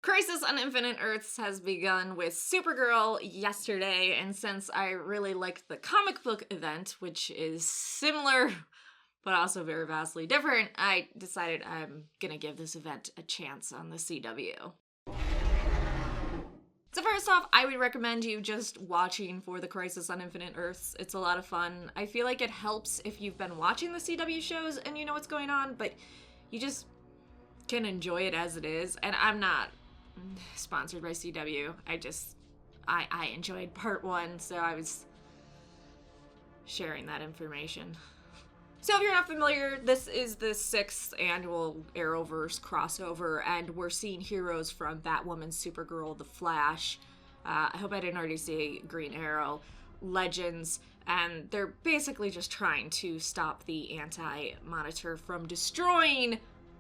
Crisis on Infinite Earths has begun with Supergirl yesterday, and since I really liked the comic book event, which is similar but also very vastly different, I decided I'm gonna give this event a chance on the CW. So first off, I would recommend you just watching for the Crisis on Infinite Earths. It's a lot of fun. I feel like it helps if you've been watching the CW shows and you know what's going on, but you just can enjoy it as it is. And I'm not sponsored by CW. I enjoyed part one, so I was sharing that information. So if you're not familiar, this is the 6th annual Arrowverse crossover, and we're seeing heroes from Batwoman, Supergirl, The Flash, I hope I didn't already say Green Arrow, Legends, and they're basically just trying to stop the Anti-Monitor from destroying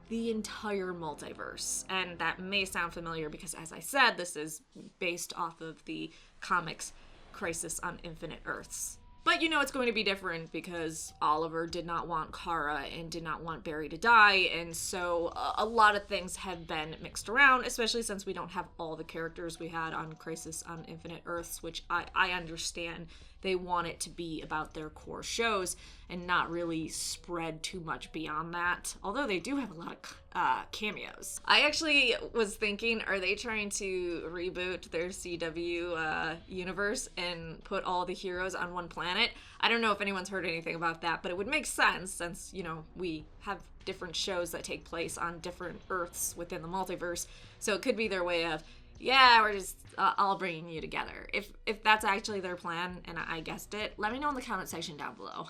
the entire multiverse. And that may sound familiar because, as I said, this is based off of the comics Crisis on Infinite Earths. But you know it's going to be different because Oliver did not want Kara and did not want Barry to die, and so a lot of things have been mixed around, especially since we don't have all the characters we had on Crisis on Infinite Earths, which I understand they want it to be about their core shows and not really spread too much beyond that, although they do have a lot of cameos. I actually was thinking, are they trying to reboot their CW universe and put all the heroes on one planet? I don't know if anyone's heard anything about that, but it would make sense since, you know, we have different shows that take place on different Earths within the multiverse, so it could be their way of, yeah, we're just all bringing you together. If that's actually their plan, and I guessed it, let me know in the comment section down below.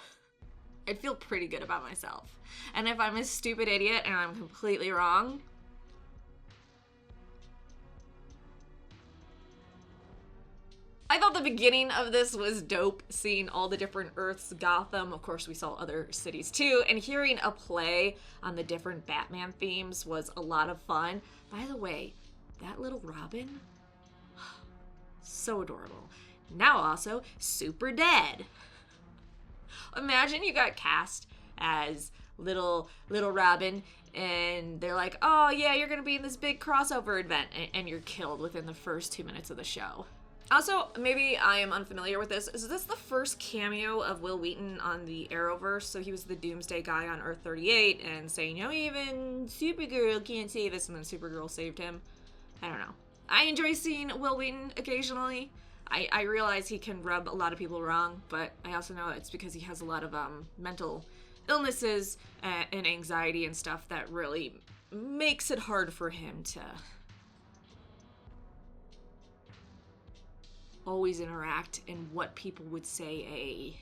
I'd feel pretty good about myself. And if I'm a stupid idiot and I'm completely wrong, I thought the beginning of this was dope, seeing all the different Earths, Gotham, of course we saw other cities too, and hearing a play on the different Batman themes was a lot of fun. By the way, that little Robin, so adorable. Now also super dead. Imagine you got cast as little Robin and they're like, oh yeah, you're gonna be in this big crossover event, and you're killed within the first 2 minutes of the show. Also, maybe I am unfamiliar with this. Is this the first cameo of Wil Wheaton on the Arrowverse? So he was the Doomsday guy on Earth 38 and saying, no, even Supergirl can't save us, and then Supergirl saved him. I don't know. I enjoy seeing Wil Wheaton occasionally. I realize he can rub a lot of people wrong, but I also know it's because he has a lot of mental illnesses and anxiety and stuff that really makes it hard for him to always interact in what people would say a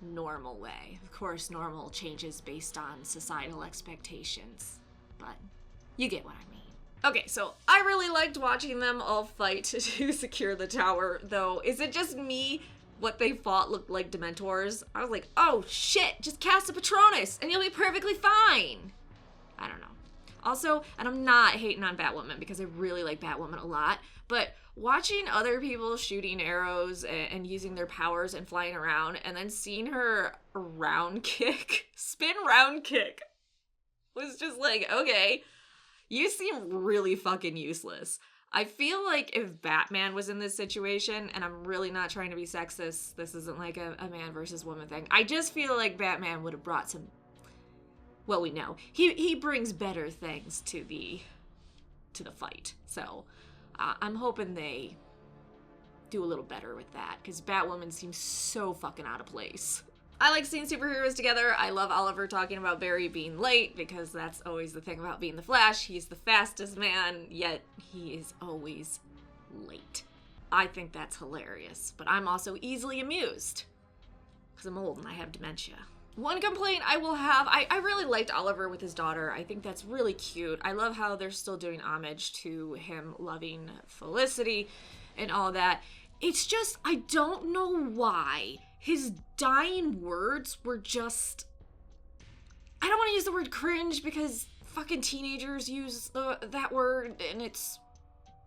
normal way. Of course, normal changes based on societal expectations, but you get what I mean. Okay, so I really liked watching them all fight to secure the tower, though. Is it just me? What they fought looked like Dementors. I was like, oh shit, just cast a Patronus and you'll be perfectly fine. I don't know. Also, and I'm not hating on Batwoman because I really like Batwoman a lot, but watching other people shooting arrows and using their powers and flying around, and then seeing her spin round kick, was just like, okay, you seem really fucking useless. I feel like if Batman was in this situation, and I'm really not trying to be sexist, this isn't like a man versus woman thing, I just feel like Batman would have brought some, well, we know, he brings better things to the fight, so I'm hoping they do a little better with that, because Batwoman seems so fucking out of place. I like seeing superheroes together. I love Oliver talking about Barry being late, because that's always the thing about being the Flash. He's the fastest man, yet he is always late. I think that's hilarious, but I'm also easily amused, because I'm old and I have dementia. One complaint I will have, I really liked Oliver with his daughter. I think that's really cute. I love how they're still doing homage to him loving Felicity and all that. It's just, I don't know why his dying words were just, I don't want to use the word cringe because fucking teenagers use that word and it's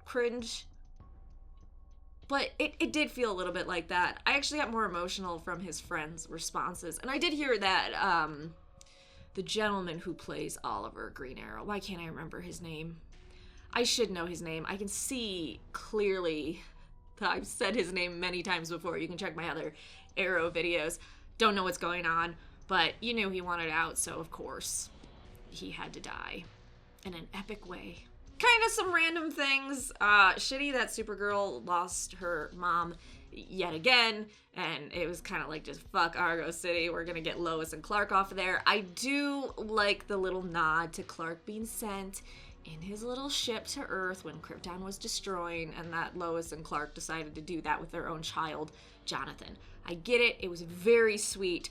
cringe. But it did feel a little bit like that. I actually got more emotional from his friends' responses. And I did hear that the gentleman who plays Oliver Green Arrow, why can't I remember his name? I should know his name. I can see clearly that I've said his name many times before. You can check my other Arrow videos. Don't know what's going on, but you knew he wanted out, so of course he had to die in an epic way. Kind of some random things. Shitty that Supergirl lost her mom yet again, and it was kind of like, just fuck Argo City, we're gonna get Lois and Clark off of there. I do like the little nod to Clark being sent in his little ship to Earth when Krypton was destroying, and that Lois and Clark decided to do that with their own child, Jonathan. I get it, it was very sweet.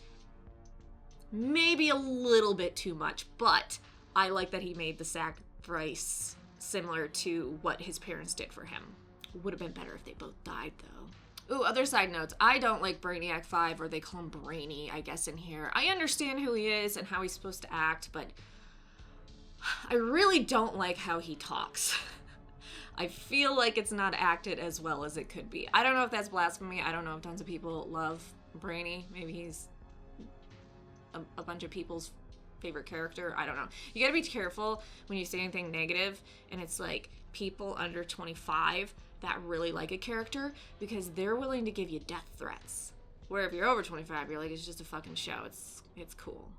Maybe a little bit too much, but I like that he made the sacrifice similar to what his parents did for him. Would have been better if they both died, though. Ooh, other side notes. I don't like Brainiac 5, or they call him Brainy, I guess, in here. I understand who he is and how he's supposed to act, but I really don't like how he talks. I feel like it's not acted as well as it could be. I don't know if that's blasphemy. I don't know if tons of people love Brainy. Maybe he's a bunch of people's favorite character. I don't know. You gotta be careful when you say anything negative and it's like people under 25 that really like a character, because they're willing to give you death threats. Where if you're over 25, you're like, it's just a fucking show. It's cool.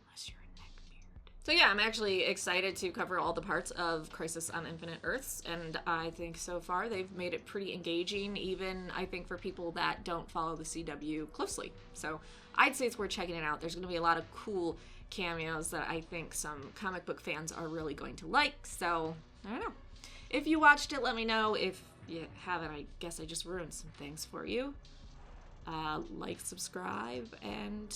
Unless you're a neckbeard. So yeah, I'm actually excited to cover all the parts of Crisis on Infinite Earths, and I think so far they've made it pretty engaging, even I think for people that don't follow the CW closely. So I'd say it's worth checking it out. There's going to be a lot of cool cameos that I think some comic book fans are really going to like, so I don't know. If you watched it, let me know. If you haven't, I guess I just ruined some things for you. Like, subscribe, and